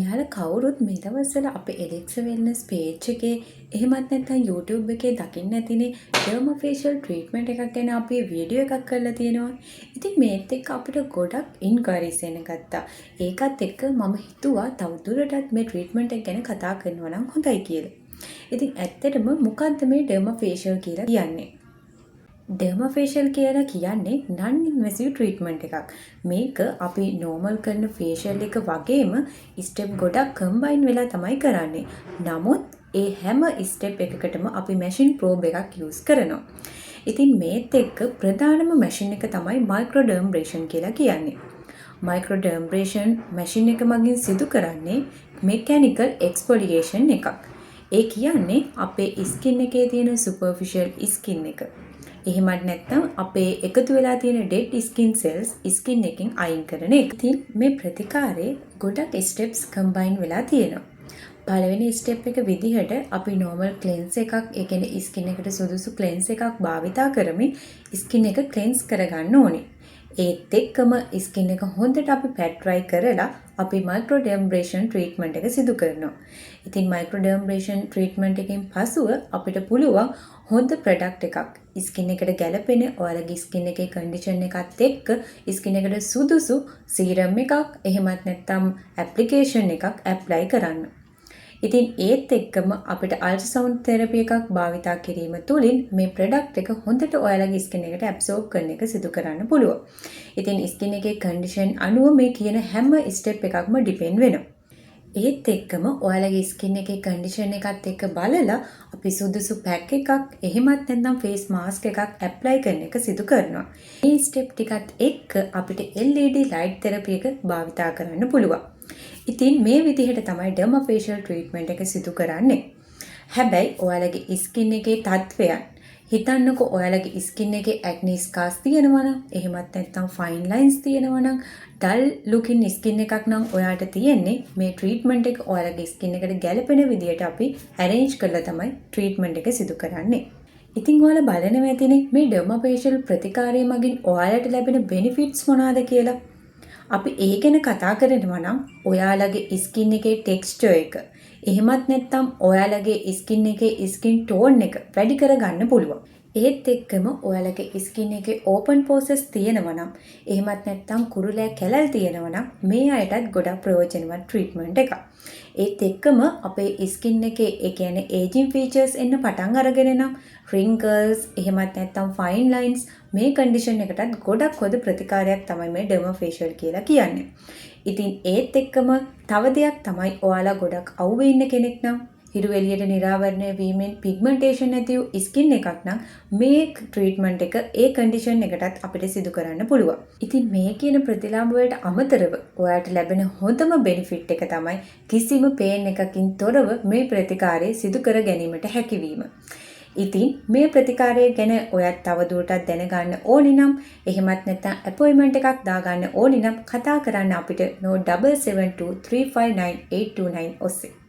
එයාලා කවුරුත් මේ දවස්වල අපේ Alexa Wellness page එකේ එහෙමත් නැත්නම් YouTube එකේ දකින්න ඇතිනේ dermafacial treatment එකක් ගැන අපි වීඩියෝ එකක් කරලා තියෙනවා. ඉතින් මේත් එක්ක අපිට ගොඩක් inquiries එන්න ගත්තා. ඒකත් එක්ක මම හිතුවා තවදුරටත් මේ treatment එක ගැන කතා කරනවා නම් හොඳයි කියලා. ඉතින් ඇත්තටම මොකද්ද මේ dermafacial කියලා කියන්නේ? dermafacial කියලා කියන්නේ non invasive treatment එකක්. මේක අපි normal කරන facial එක වගේම step ගොඩක් combine වෙලා තමයි කරන්නේ. නමුත් ඒ හැම step එකකටම අපි machine probe එකක් use කරනවා. ඉතින් මේත් එක්ක ප්‍රධානම machine එක තමයි microdermabrasion කියලා කියන්නේ. microdermabrasion machine එක මගින් සිදු කරන්නේ mechanical exfoliation එකක්. ඒ කියන්නේ අපේ skin එකේ තියෙන superficial skin එක. එහෙමත් නැත්නම් අපේ එකතු වෙලා තියෙන dead skin cells skin එකෙන් අයින් කරන එක. ඉතින් මේ ප්‍රතිකාරයේ ගොඩක් steps combine වෙලා තියෙනවා. පළවෙනි step එක විදිහට අපි normal cleanse එකක්, ඒ කියන්නේ skin එකට සුදුසු cleanse එකක් භාවිතා කරමින් skin එක cleanse කරගන්න ඕනේ. ඒත් එක්කම skin එක හොඳට අපි pat dry කරලා අපි microdermabrasion treatment එක සිදු කරනවා. ඉතින් microdermabrasion treatment එකෙන් පසුව අපිට පුළුවන් හොඳ product එකක් skin එකට ගැලපෙන ඔයාලගේ skin එකේ condition එකත් එක්ක skin එකට සුදුසු serum එකක් එහෙමත් නැත්නම් application එකක් apply කරන්න. ඉතින් ඒත් එක්කම අපිට ultrasound therapy එකක් භාවිතා කිරීම තුළින් මේ product එක හොඳට ඔයාලගේ skin එකට absorb කරන එක සිදු කරන්න පුළුවන්. ඉතින් skin එකේ condition අනුව මේ කියන හැම step එකක්ම depend වෙනවා. ඒත් එක්කම ඔයාලගේ skin එකේ condition එකත් එක්ක බලලා අපි සුදුසු pack එකක් එහෙමත් නැත්නම් face mask එකක් apply කරන එක සිදු කරනවා. මේ step ටිකත් එක්ක අපිට LED light therapy එක භාවිතා කරන්න පුළුවන්. ඉතින් මේ විදිහට තමයි dermafacial treatment එක සිදු කරන්නේ. හැබැයි ඔයාලගේ skin එකේ තත්ත්වයන් හිතන්නකෝ ඔයාලගේ skin එකේ acne scars තියෙනවා නම් එහෙමත් නැත්නම් fine lines තියෙනවා නම් dull looking skin එකක් නම් ඔයාට තියෙන්නේ මේ treatment එක ඔයාලගේ skin එකට ගැලපෙන විදිහට අපි arrange කරලා තමයි treatment එක සිදු කරන්නේ. ඉතින් ඔයාලා බලනවා ඇතිනේ මේ dermafacial ප්‍රතිකාරය මගින් ඔයාලට ලැබෙන benefits මොනවාද කියලා. අපි ඒ ගැන කතා කරනවා නම් ඔයාලගේ skin එකේ texture එක එහෙමත් නැත්නම් ඔයාලගේ skin එකේ skin tone එක වැඩි කරගන්න පුළුවන්. ඒත් එක්කම ඔයාලගේ skin එකේ open pores තියෙනවා නම් එහෙමත් නැත්නම් කුරුලෑ කැලල් තියෙනවා නම් මේ අයටත් ගොඩක් ප්‍රයෝජනවත් treatment එකක්. ඒත් එක්කම අපේ skin එකේ ඒ කියන්නේ aging features එන්න පටන් අරගෙන නම් wrinkles එහෙමත් නැත්නම් fine lines මේ condition එකටත් ගොඩක් හොඳ ප්‍රතිකාරයක් තමයි මේ dermafacial කියලා කියන්නේ. ඉතින් ඒත් එක්කම තව දෙයක් තමයි ඔයාලා ගොඩක් අවුවේ ඉන්න කෙනෙක් නම් හිරු එළියට නිරාවරණය වීමෙන් pigmentation නැති වූ skin එකක් නම් මේ treatment එක ඒ condition එකටත් අපිට සිදු කරන්න පුළුවන්. ඉතින් මේ කියන ප්‍රතිලාභ වලට අමතරව ඔයාලට ලැබෙන හොඳම benefit එක තමයි කිසිම pain එකකින් තොරව මේ ප්‍රතිකාරය සිදු කර ගැනීමට හැකියවීම. ඉතින් මේ ප්‍රතිකාරය ගැන ඔයත් තවදුරටත් දැනගන්න ඕනි නම් එහෙමත් නැත්නම් අපොයින්ට්මන්ට් එකක් දාගන්න ඕනි නම් කතා කරන්න අපිට 0772359 829 ඔස්සේ